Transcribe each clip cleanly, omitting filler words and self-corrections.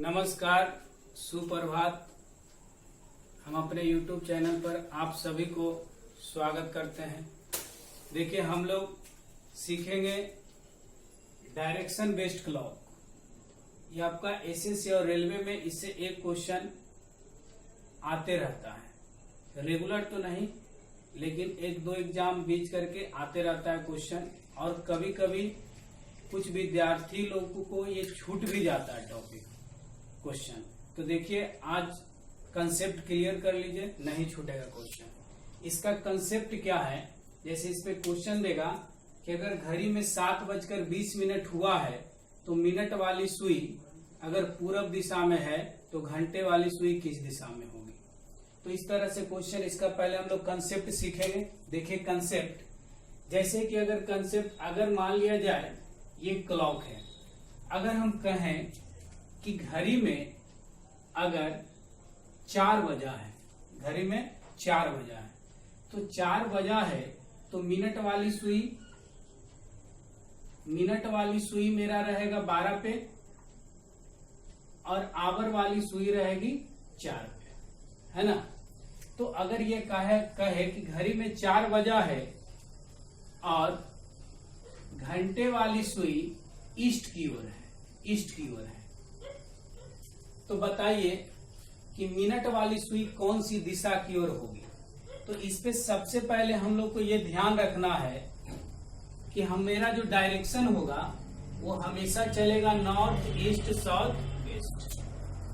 नमस्कार, सुप्रभात। हम अपने YouTube चैनल पर आप सभी को स्वागत करते हैं। देखिए, हम लोग सीखेंगे डायरेक्शन बेस्ड क्लॉक। ये आपका एसएससी और रेलवे में इससे एक क्वेश्चन आते रहता है, रेगुलर तो नहीं लेकिन एक दो एग्जाम बीच करके आते रहता है क्वेश्चन। और कभी कभी कुछ विद्यार्थी लोगों को ये छूट भी जाता है टॉपिक क्वेश्चन। तो देखिए, आज कंसेप्ट क्लियर कर लीजिए, नहीं छूटेगा क्वेश्चन। इसका कंसेप्ट क्या है, जैसे इस पे क्वेश्चन देगा कि अगर घड़ी में 7:20 हुआ है तो मिनट वाली सुई अगर पूरब दिशा में है तो घंटे वाली सुई किस दिशा में होगी। तो इस तरह से क्वेश्चन, इसका पहले हम लोग कंसेप्ट सीखेंगे। देखिए कंसेप्ट, जैसे कि अगर कंसेप्ट अगर मान लिया जाए ये क्लॉक है, अगर हम कहें कि घड़ी में अगर 4 बजा है, घड़ी में 4 बजा है तो 4 बजा है तो मिनट वाली सुई मेरा रहेगा 12 पे और आवर वाली सुई रहेगी 4 पे, है ना। तो अगर ये कहे कि घड़ी में 4 बजा है और घंटे वाली सुई ईस्ट की ओर है, तो बताइए कि मिनट वाली सुई कौन सी दिशा की ओर होगी। तो इस पे सबसे पहले हम लोग को ये ध्यान रखना है कि मेरा जो डायरेक्शन होगा वो हमेशा चलेगा नॉर्थ ईस्ट साउथ वेस्ट,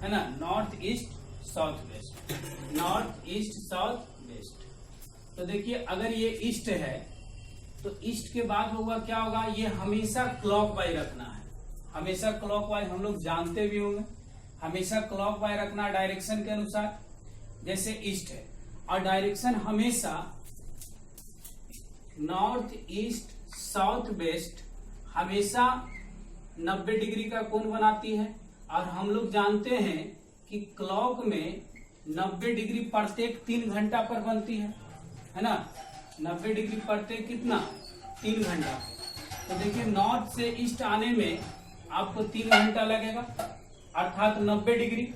है ना। North east south west, north east south waste. तो देखिए, अगर ये ईस्ट है तो ईस्ट के बाद होगा क्या होगा, ये हमेशा क्लॉकवाइज रखना है। हमेशा क्लॉकवाइज हम लोग जानते भी होंगे, हमेशा क्लॉकवाइज रखना डायरेक्शन के अनुसार। जैसे ईस्ट है और डायरेक्शन हमेशा नॉर्थ ईस्ट साउथ वेस्ट हमेशा 90 डिग्री का कोण बनाती है। और हम लोग जानते हैं कि क्लॉक में 90 डिग्री प्रत्येक 3 घंटा पर बनती है ना। 90 डिग्री प्रत्येक कितना, 3 घंटा। तो देखिए, नॉर्थ से ईस्ट आने में आपको 3 घंटा लगेगा, अर्थात 90 डिग्री।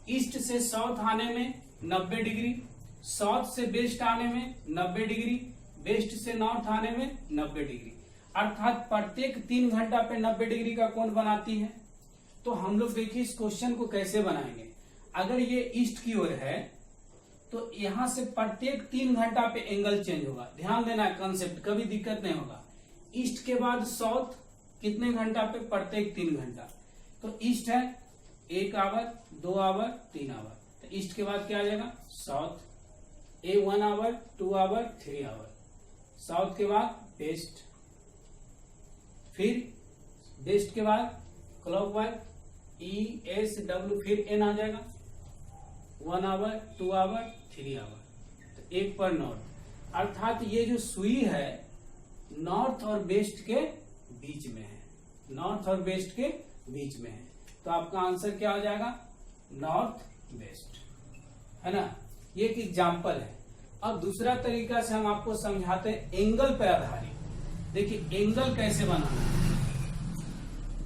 ईस्ट से साउथ आने में 90 डिग्री, साउथ से वेस्ट आने में 90 डिग्री, वेस्ट से नॉर्थ आने में 90 डिग्री, अर्थात प्रत्येक 3 घंटा पे 90 डिग्री का कोण बनाती है। तो हम लोग देखिए इस क्वेश्चन को कैसे बनाएंगे। अगर ये ईस्ट की ओर है तो यहां से प्रत्येक 3 घंटा पे एंगल चेंज होगा। ध्यान देना है कंसेप्ट, कभी दिक्कत नहीं होगा। ईस्ट के बाद साउथ कितने घंटा पे, प्रत्येक 3 घंटा। तो ईस्ट है 1 आवर, 2 आवर, 3 आवर। तो ईस्ट के बाद क्या आ जाएगा, south. 1 hour, 2 hour, 3 hour. South के बाद वेस्ट, फिर वेस्ट के बाद क्लॉकवाइज ESW, फिर N आ जाएगा। 1 आवर, 2 आवर, 3 आवर। तो 1 पर नॉर्थ, अर्थात ये जो सुई है नॉर्थ और वेस्ट के बीच में है, नॉर्थ और वेस्ट के बीच में है। तो आपका आंसर क्या हो जाएगा, नॉर्थ वेस्ट, है ना। ये एक एग्जाम्पल है। अब दूसरा तरीका से हम आपको समझाते हैं एंगल पर आधारित। देखिए एंगल कैसे बनाना है।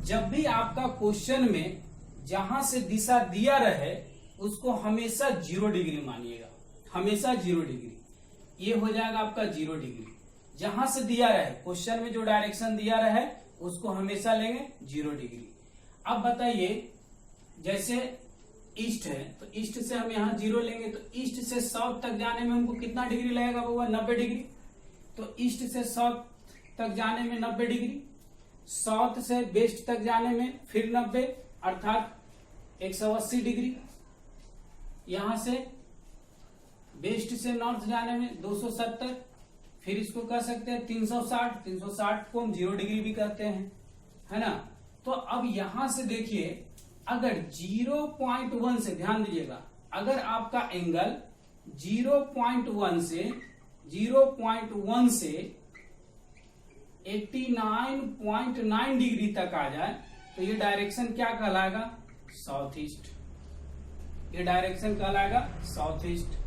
जब भी आपका क्वेश्चन में जहां से दिशा दिया रहे उसको हमेशा 0 डिग्री मानिएगा, हमेशा 0 डिग्री। ये हो जाएगा आपका 0 डिग्री। जहां से दिया रहे, क्वेश्चन में जो डायरेक्शन दिया रहे उसको हमेशा लेंगे 0 डिग्री। अब बताइए, जैसे ईस्ट है तो ईस्ट से हम यहाँ 0 लेंगे, तो ईस्ट से साउथ तक जाने में हमको कितना डिग्री लगेगा, वो 90 डिग्री। तो ईस्ट से साउथ तक जाने में 90 डिग्री, साउथ से वेस्ट तक जाने में फिर 90, अर्थात 180 डिग्री। यहां से वेस्ट से नॉर्थ जाने में 270, फिर इसको कह सकते हैं 360 को हम 0 डिग्री भी कहते हैं, है ना। तो अब यहां से देखिए, अगर 0.1 से, ध्यान दीजिएगा, अगर आपका एंगल 0.1 से 89.9 डिग्री तक आ जाए तो ये डायरेक्शन क्या कहलाएगा, साउथ ईस्ट। ये डायरेक्शन कहलाएगा साउथ ईस्ट।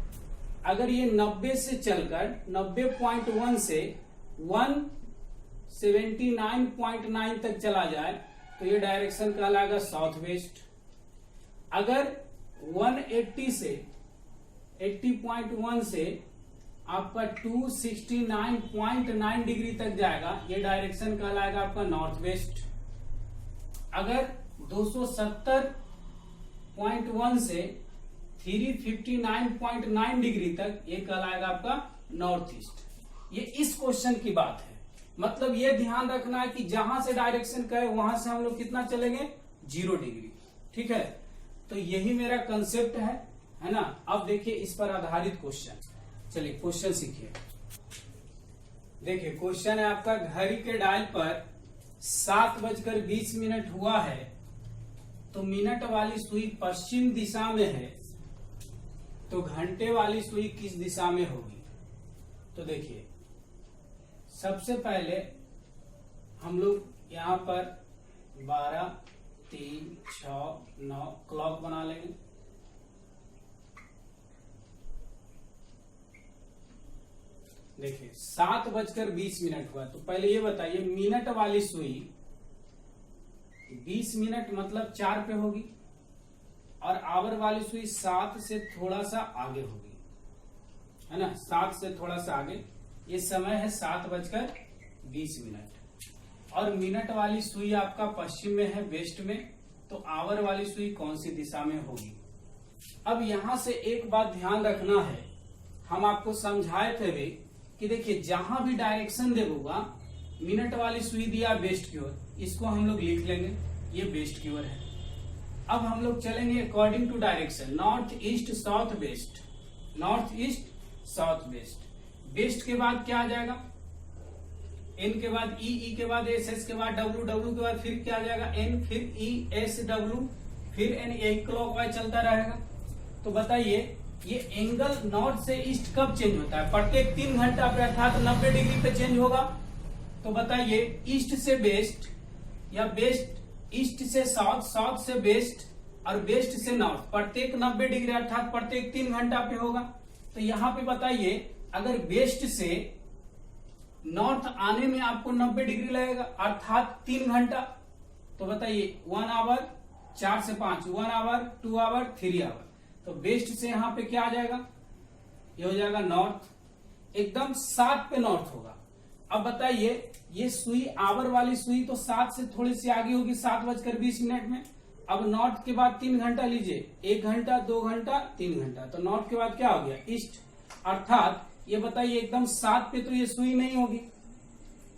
अगर ये 90 से चलकर 90.1 से 179.9 तक चला जाए तो ये डायरेक्शन कहलाएगा साउथ वेस्ट। अगर 180 से 80.1 से आपका 269.9 डिग्री तक जाएगा, ये डायरेक्शन कहलाएगा आपका नॉर्थ वेस्ट। अगर 270.1 से 359.9 डिग्री तक, ये कहलाएगा आपका नॉर्थ ईस्ट। ये इस क्वेश्चन की बात है। मतलब ये ध्यान रखना है कि जहां से डायरेक्शन कहे वहां से हम लोग कितना चलेंगे, 0 डिग्री। ठीक है, तो यही मेरा कंसेप्ट है ना। अब देखिए इस पर आधारित क्वेश्चन, चलिए क्वेश्चन सीखिए। देखिए क्वेश्चन है आपका, घड़ी के डायल पर 7:20 हुआ है, तो मिनट वाली सुई पश्चिम दिशा में है, तो घंटे वाली सुई किस दिशा में होगी। तो देखिए सबसे पहले हम लोग यहां पर 12, 3, 6, 9 क्लॉक बना लेंगे। देखिए 7:20 हुआ, तो पहले ये बताइए मिनट वाली सुई 20 मिनट मतलब 4 पे होगी, और आवर वाली सुई 7 से थोड़ा सा आगे होगी, है ना, 7 से थोड़ा सा आगे। ये समय है 7:20, और मिनट वाली सुई आपका पश्चिम में है, वेस्ट में, तो आवर वाली सुई कौन सी दिशा में होगी। अब यहां से एक बात ध्यान रखना है, हम आपको समझाए थे भी कि देखिए जहां भी डायरेक्शन देगा, मिनट वाली सुई दिया वेस्ट की ओर, इसको हम लोग लिख लेंगे, ये वेस्ट की ओर है। अब हम लोग चलेंगे according to direction, north east south west, north east south west. West के बाद क्या आ जाएगा, एन के बाद ई के बाद एस, एस के बाद डब्ल्यू, डब्ल्यू के बाद फिर क्या आ जाएगा, एन, फिर ई, एस, डब्ल्यू, फिर एन, यही क्लॉकवाइज चलता रहेगा। तो बताइए ये एंगल नॉर्थ से ईस्ट कब चेंज होता है, प्रत्येक 3 घंटा पे, अर्थात 90 डिग्री पे चेंज होगा। तो बताइए ईस्ट से वेस्ट, या वेस्ट ईस्ट से साउथ, साउथ से वेस्ट, और वेस्ट से नॉर्थ, प्रत्येक 90 डिग्री अर्थात प्रत्येक 3 घंटा पे होगा। तो यहाँ पे बताइए अगर वेस्ट से नॉर्थ आने में आपको 90 डिग्री लगेगा, अर्थात 3 घंटा, तो बताइए 1 आवर 4 से 5, 1 आवर 2 आवर 3 आवर। तो वेस्ट से यहाँ पे क्या आ जाएगा, ये हो जाएगा नॉर्थ, एकदम 7 पे नॉर्थ होगा। अब बताइए ये सुई आवर वाली सुई तो 7 से थोड़ी सी आगे होगी, 7:20 में। अब नॉर्थ के बाद 3 घंटा लीजिए, 1 घंटा 2 घंटा 3 घंटा, तो नॉर्थ के बाद क्या हो गया, ईस्ट। अर्थात ये बताइए एकदम 7 पे तो ये सुई नहीं होगी,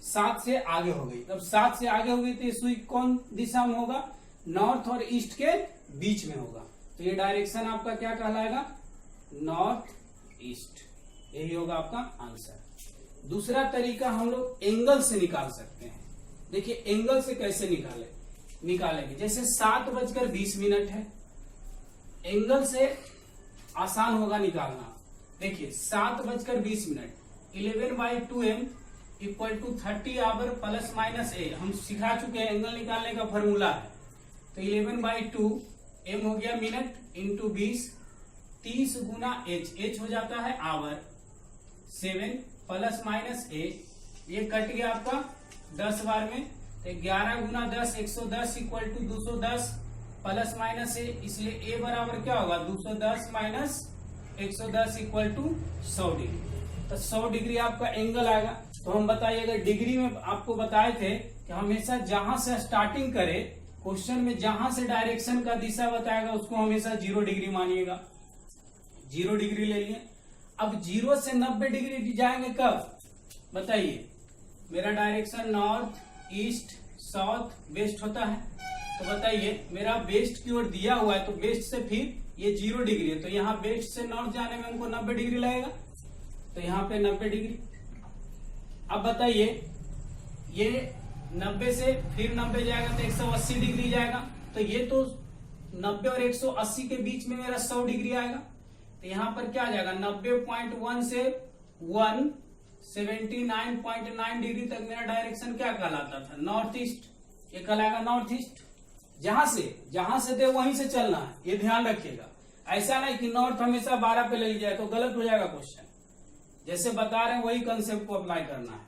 7 से आगे हो गई। तब 7 से आगे हो गई तो ये सुई कौन दिशा में होगा, नॉर्थ और ईस्ट के बीच में होगा। तो ये डायरेक्शन आपका क्या कहलाएगा, नॉर्थ ईस्ट, यही होगा आपका आंसर। दूसरा तरीका हम लोग एंगल से निकाल सकते हैं। देखिए एंगल से कैसे निकालेंगे, जैसे 7:20 है, एंगल से आसान होगा निकालना। देखिए 7:20, 11/2m = 30 आवर प्लस माइनस ए, हम सिखा चुके हैं, एंगल निकालने का फॉर्मूला है। तो 11/2m हो गया मिनट इंटू 20, 30 गुना एच हो जाता है आवर, 7 प्लस माइनस ए, ये कट गया आपका 10 बार में, तो 11 गुना 10 110 = 210 प्लस माइनस ए, इसलिए ए बराबर क्या होगा, 210 माइनस 110 = 100 डिग्री। तो 100 डिग्री आपका एंगल आएगा। तो हम बताइए अगर डिग्री में आपको बताए थे कि हमेशा जहां से स्टार्टिंग करे क्वेश्चन में, जहां से डायरेक्शन का दिशा बताएगा उसको हमेशा 0 डिग्री मानिएगा, 0 डिग्री ले लिए। अब 0 से 90 डिग्री जाएंगे कब, बताइए, मेरा direction north east south waste होता है, तो बताइए मेरा वेस्ट की ओर दिया हुआ है, तो वेस्ट से फिर ये 0 डिग्री है, तो यहाँ वेस्ट से नॉर्थ जाने में हमको 90 डिग्री लगेगा, तो यहाँ पे 90 डिग्री। अब बताइए ये 90 से फिर 90 जाएगा तो 180 डिग्री जाएगा, तो ये तो 90 और 180 के बीच में मेरा 100 डिग्री आएगा। तो यहाँ पर क्या आ जाएगा, 90.1 से 179.9 डिग्री तक मेरा डायरेक्शन क्या कहलाता था, नॉर्थ ईस्ट, ये कहलाएगा नॉर्थ ईस्ट। जहां से दे वहीं से चलना है, ये ध्यान रखिएगा। ऐसा नहीं कि नॉर्थ हमेशा 12 पे ले जाए तो गलत हो जाएगा क्वेश्चन, जैसे बता रहे हैं वही कंसेप्ट को अप्लाई करना है।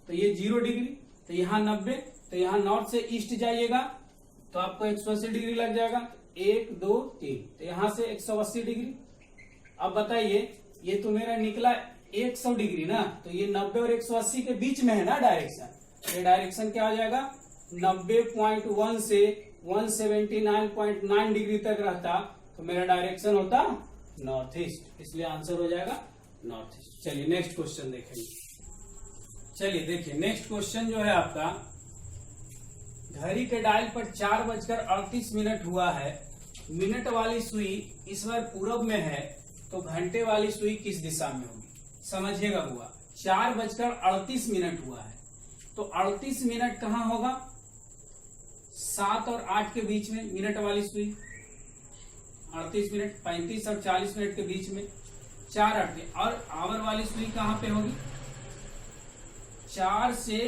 तो ये 0 डिग्री, तो यहाँ 90, तो यहाँ नॉर्थ से ईस्ट जाइएगा तो आपको 180 डिग्री लग जाएगा, 1 2 3, तो यहां से 180 डिग्री। अब बताइए ये तो मेरा निकला 100 डिग्री ना, तो ये 90 और 180 के बीच में है ना डायरेक्शन। ये डायरेक्शन क्या हो जाएगा, 90.1 से 179.9 डिग्री तक रहता, तो मेरा डायरेक्शन होता नॉर्थ ईस्ट, इसलिए आंसर हो जाएगा नॉर्थ ईस्ट। चलिए नेक्स्ट क्वेश्चन देखेंगे। चलिए देखिए नेक्स्ट क्वेश्चन जो है आपका, घड़ी के डायल पर 4:38 हुआ है, मिनट वाली सुई इस बार पूरब में है, तो घंटे वाली सुई किस दिशा में होगी। समझिएगा हुआ 4:38 हुआ है, तो 38 मिनट कहाँ होगा, 7 और 8 के बीच में मिनट वाली सुई, 38 मिनट 35 और 40 मिनट के बीच में 4 8 में, और आवर वाली सुई कहाँ पे होगी, 4 से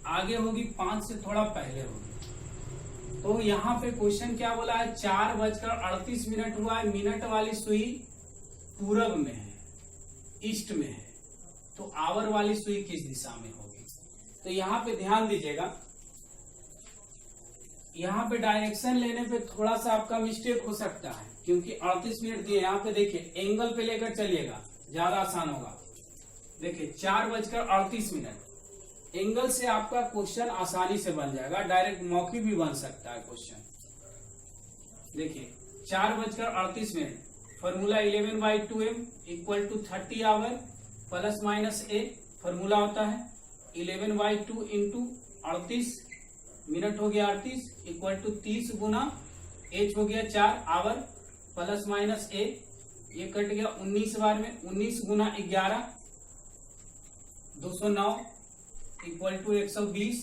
आगे होगी, 5 से थोड़ा पहले होगी। तो यहाँ पे क्वेश्चन क्या बोला है, 4:38 हुआ है, मिनट वाली सुई पूरब में है, ईस्ट में है, तो आवर वाली सुई किस दिशा में होगी। तो यहाँ पे ध्यान दीजिएगा, यहाँ पे डायरेक्शन लेने पे थोड़ा सा आपका मिस्टेक हो सकता है, क्योंकि 38 मिनट दिए। यहाँ पे देखिए एंगल पे लेकर चलिएगा, ज्यादा आसान होगा। देखिए 4:38, एंगल से आपका क्वेश्चन आसानी से बन जाएगा, डायरेक्ट मौखिक भी बन सकता है क्वेश्चन। देखिए 4:38, formula 11/2m = 30 hour plus minus a, formula होता है 11/2 इंटू 38 मिनट हो गया 38 = 30 गुना h हो गया 4 आवर प्लस माइनस a, ये कट गया 19 बार में, 19 गुना 11 209 = 120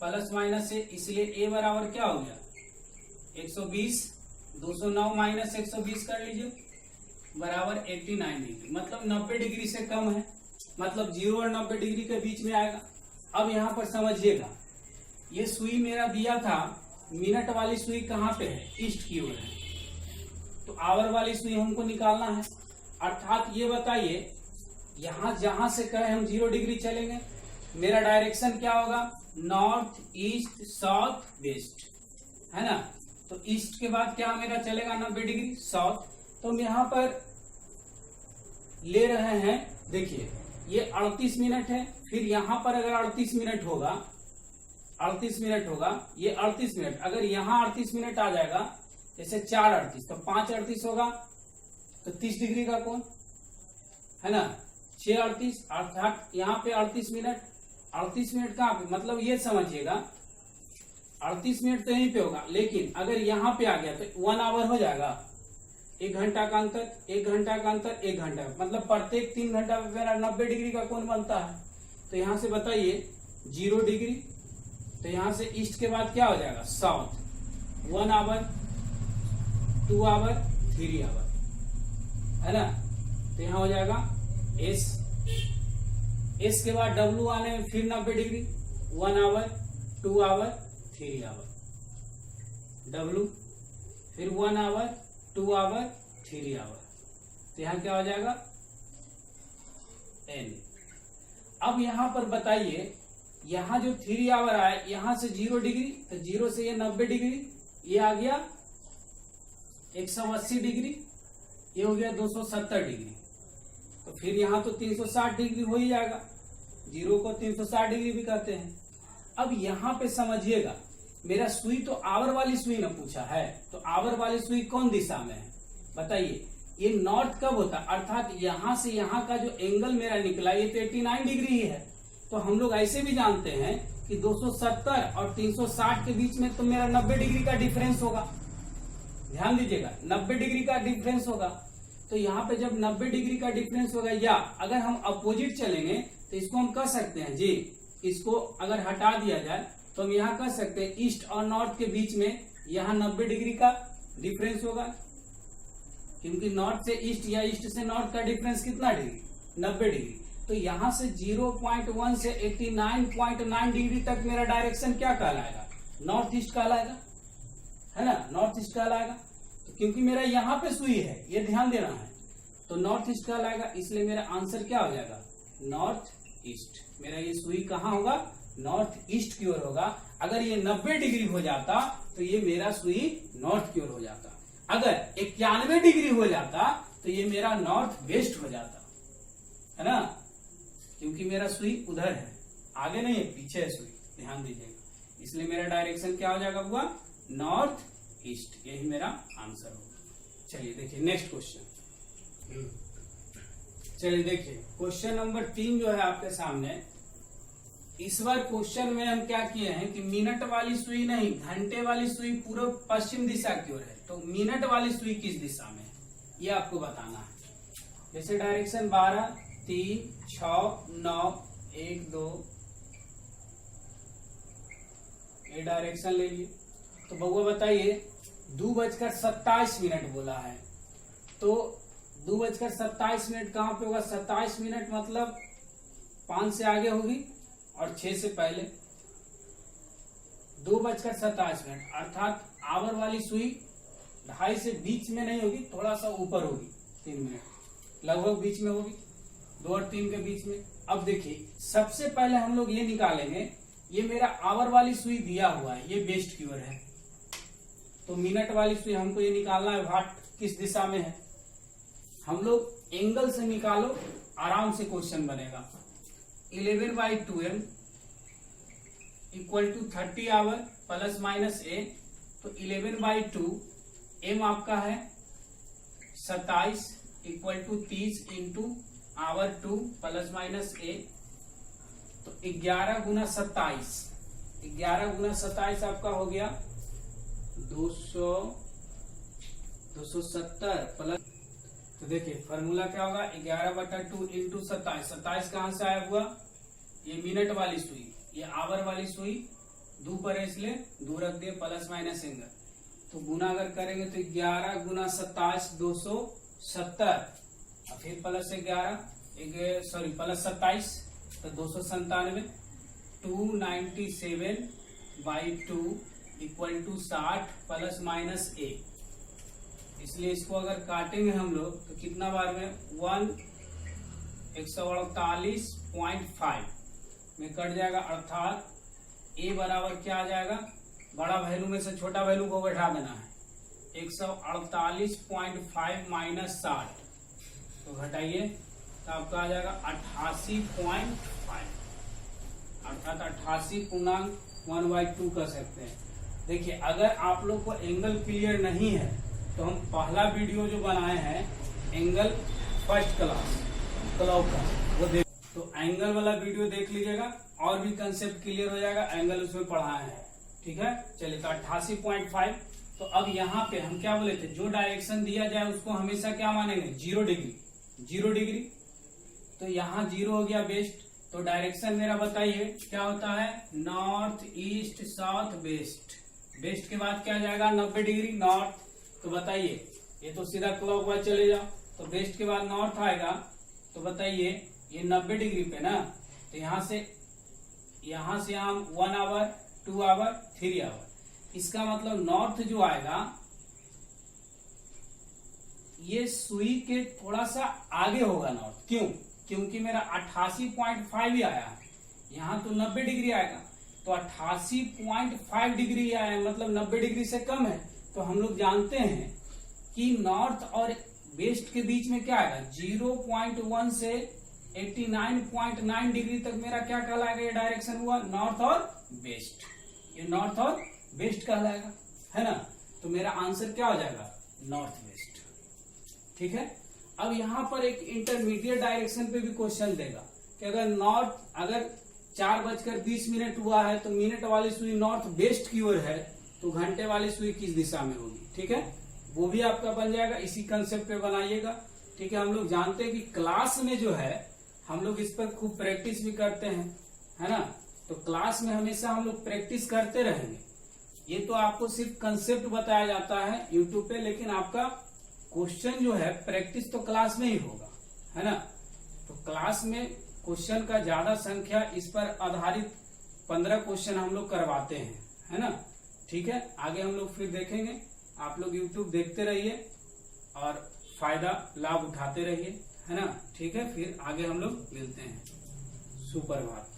प्लस माइनस a, इसलिए a बराबर क्या हो गया 120, 209 माइनस 120 कर लीजिए बराबर 89 डिग्री, मतलब 90 डिग्री से कम है, मतलब 0 और 90 डिग्री के बीच में आएगा। अब यहाँ पर समझिएगा, ये सुई मेरा दिया था, मिनट वाली सुई कहाँ पे है, ईस्ट की ओर है, तो आवर वाली सुई हमको निकालना है। अर्थात ये बताइए यहाँ जहां से कहे हम 0 डिग्री चलेंगे, मेरा डायरेक्शन क्या होगा, नॉर्थ ईस्ट साउथ वेस्ट, है ना। तो ईस्ट के बाद क्या मेरा चलेगा 90 डिग्री साउथ। तो हम यहाँ पर ले रहे हैं, देखिए ये 38 मिनट है, फिर यहाँ पर अगर 38 मिनट होगा, 38 मिनट होगा, ये 38 मिनट, अगर यहाँ 38 मिनट आ जाएगा, जैसे 4 38 तो 5 38 होगा, तो 30 डिग्री का कोण, है ना। 6 38 अर्थात यहाँ पे 38 मिनट, 38 मिनट कहाँ पे, मतलब ये समझिएगा 38 मिनट तो यहीं पे होगा, लेकिन अगर यहाँ पे आ गया तो 1 आवर हो जाएगा, 1 घंटा का अंतर, 1 घंटा का अंतर, 1 घंटा, मतलब प्रत्येक 3 घंटा पे मेरा 90 डिग्री का कोण बनता है। तो यहाँ से बताइए 0 डिग्री, तो यहाँ से ईस्ट के बाद क्या हो जाएगा साउथ, 1 आवर 2 आवर 3 आवर, है ना। तो यहाँ हो जाएगा एस के बाद डब्ल्यू आने में फिर 90 degree, 1 hour 2 hour 3 hour, W फिर 1 आवर 2 आवर 3 आवर, तो यहाँ क्या हो जाएगा एन। अब यहाँ पर बताइए, यहाँ जो 3 आवर आए, यहाँ से 0 डिग्री, तो 0 से ये 90 डिग्री, ये आ गया 180 डिग्री, ये हो गया 270 डिग्री, तो फिर यहाँ तो 360 डिग्री हो ही जाएगा, 0 को 360 डिग्री भी कहते हैं। अब यहाँ पे समझिएगा, मेरा सुई तो आवर वाली सुई ने पूछा है, तो आवर वाली सुई कौन दिशा में है बताइए, ये नॉर्थ कब होता है, अर्थात यहाँ से यहाँ का जो एंगल मेरा निकला ये तो 89 डिग्री ही है। तो हम लोग ऐसे भी जानते हैं कि 270 और 360 के बीच में तो मेरा 90 डिग्री का डिफरेंस होगा, ध्यान दीजिएगा 90 डिग्री का डिफरेंस होगा। तो यहाँ पे जब 90 डिग्री का डिफरेंस होगा, या अगर हम अपोजिट चलेंगे तो इसको हम कह सकते हैं जी, इसको अगर हटा दिया जाए तो हम यहाँ कह सकते हैं ईस्ट और नॉर्थ के बीच में यहाँ 90 डिग्री का डिफरेंस होगा, क्योंकि नॉर्थ से ईस्ट या ईस्ट से नॉर्थ का डिफरेंस कितना डिग्री 90 डिग्री। तो यहाँ से 0.1 से 89.9 डिग्री तक मेरा डायरेक्शन क्या कहलाएगा, नॉर्थ ईस्ट कहलाएगा, है ना, नॉर्थ ईस्ट कहलाएगा। तो क्योंकि मेरा यहाँ पे सुई है, ये ध्यान देना है, तो नॉर्थ ईस्ट कहलाएगा, इसलिए मेरा आंसर क्या हो जाएगा नॉर्थ ईस्ट। मेरा ये सुई कहाँ होगा, नॉर्थ ईस्ट की ओर होगा। अगर ये 90 डिग्री हो जाता तो ये मेरा सुई नॉर्थ की ओर हो जाता। अगर 91 डिग्री हो जाता तो ये मेरा नॉर्थ वेस्ट हो जाता, है ना, क्योंकि मेरा सुई उधर है, आगे नहीं है, पीछे है सुई, ध्यान दीजिएगा। इसलिए मेरा डायरेक्शन क्या हो जाएगा हुआ, नॉर्थ ईस्ट। यही मेरा आंसर होगा। चलिए देखिए नेक्स्ट क्वेश्चन। चलिए देखिए क्वेश्चन नंबर 3 जो है आपके सामने। इस बार क्वेश्चन में हम क्या किए हैं कि मिनट वाली सुई नहीं, घंटे वाली सुई पूर्व पश्चिम दिशा की ओर है, तो मिनट वाली सुई किस दिशा में है ये आपको बताना है। जैसे डायरेक्शन 12, 3, 6, 9, 1, 2 ये डायरेक्शन ले लिए। तो बउआ बताइए 2:27 बोला है, तो 2:27 कहां पे होगा, 27 मिनट मतलब 5 से आगे होगी और 6 से पहले। 2:27 अर्थात आवर वाली सुई 2:30 से बीच में नहीं होगी, थोड़ा सा ऊपर होगी, 3 मिनट लगभग बीच में होगी, 2 और 3 के बीच में। अब देखिए सबसे पहले हम लोग ये निकालेंगे, ये मेरा आवर वाली सुई दिया हुआ है, ये वेस्ट की ओर है, तो मिनट वाली सुई हमको ये निकालना है वाट किस दिशा में है। हम लोग एंगल से निकालो, आराम से क्वेश्चन बनेगा। 11/2m equal to 30 hour plus minus a, तो 11/2 m आपका है 27 equal to 30 into hour 2 plus minus a, तो 11 गुना 27, 11 गुना 27 आपका हो गया 270 प्लस, तो देखिए फॉर्मूला क्या होगा 11/2 इंटू 27। 27 कहां से आया हुआ, ये मिनट वाली सुई, ये आवर वाली सुई, 2 पर है इसलिए 2 रख दिए, प्लस माइनस एंगल, तो गुना अगर करेंगे तो 11 गुना 27 270, और फिर प्लस 11 सॉरी प्लस 27 तो 297, 297/2 इक्वल टू 60 प्लस माइनस ए। इसलिए इसको अगर काटेंगे हम लोग तो कितना बार में 148.5 में कट जाएगा, अर्थात ए बराबर क्या आ जाएगा, बड़ा वैल्यू में से छोटा वैल्यू को बैठा देना है, 148.5 माइनस 60, तो घटाइए तो आपका आ जाएगा 88.5, अर्थात 88.1/2 कर सकते हैं। देखिए अगर आप लोग को एंगल क्लियर नहीं है तो हम पहला वीडियो जो बनाए हैं एंगल फर्स्ट क्लास क्लॉक का, वो देख, तो एंगल वाला वीडियो देख लीजिएगा और भी कंसेप्ट क्लियर हो जाएगा, एंगल उसमें पढ़ाए हैं, ठीक है। चलिए तो 88.5, तो अब यहाँ पे हम क्या बोले थे, जो डायरेक्शन दिया जाए उसको हमेशा क्या मानेंगे, 0 डिग्री, 0 डिग्री, तो यहाँ 0 हो गया वेस्ट, तो डायरेक्शन मेरा बताइए क्या होता है, north east south west. West के बाद क्या जाएगा 90 डिग्री नॉर्थ, तो बताइए ये तो सीधा क्लॉकवाइज चले जाओ, तो वेस्ट के बाद नॉर्थ आएगा, तो बताइए ये 90 डिग्री पे ना, तो यहाँ से हम 1 आवर 2 आवर 3 आवर, इसका मतलब नॉर्थ जो आएगा ये सुई के थोड़ा सा आगे होगा नॉर्थ, क्यों, क्योंकि मेरा 88.5 ही आया है, यहाँ तो 90 डिग्री आएगा, तो 88.5 डिग्री आया है, मतलब 90 डिग्री से कम है। तो हम लोग जानते हैं कि नॉर्थ और वेस्ट के बीच में क्या आएगा, 0.1 से 89.9 डिग्री तक मेरा क्या कहलाएगा, ये डायरेक्शन हुआ नॉर्थ और वेस्ट, ये नॉर्थ और वेस्ट कहलाएगा, है ना। तो मेरा आंसर क्या हो जाएगा, नॉर्थ वेस्ट, ठीक है। अब यहाँ पर एक इंटरमीडिएट डायरेक्शन पे भी क्वेश्चन देगा कि अगर नॉर्थ, अगर 4:20 हुआ है तो मिनट वाली सुई नॉर्थ वेस्ट की ओर है, तो घंटे वाली सुई किस दिशा में होगी, ठीक है। वो भी आपका बन जाएगा, इसी कंसेप्ट पे बनाइएगा, ठीक है। हम लोग जानते हैं कि क्लास में जो है हम लोग इस पर खूब प्रैक्टिस भी करते हैं, है ना, तो क्लास में हमेशा हम लोग प्रैक्टिस करते रहेंगे। ये तो आपको सिर्फ कंसेप्ट बताया जाता है यूट्यूब पे, लेकिन आपका क्वेश्चन जो है प्रैक्टिस तो क्लास में ही होगा, है ना। तो क्लास में क्वेश्चन का ज्यादा संख्या, इस पर आधारित 15 क्वेश्चन हम लोग करवाते हैं, है ना, ठीक है। आगे हम लोग फिर देखेंगे, आप लोग यूट्यूब देखते रहिए और फायदा लाभ उठाते रहिए, है ना, ठीक है। फिर आगे हम लोग मिलते हैं, सुप्रभात।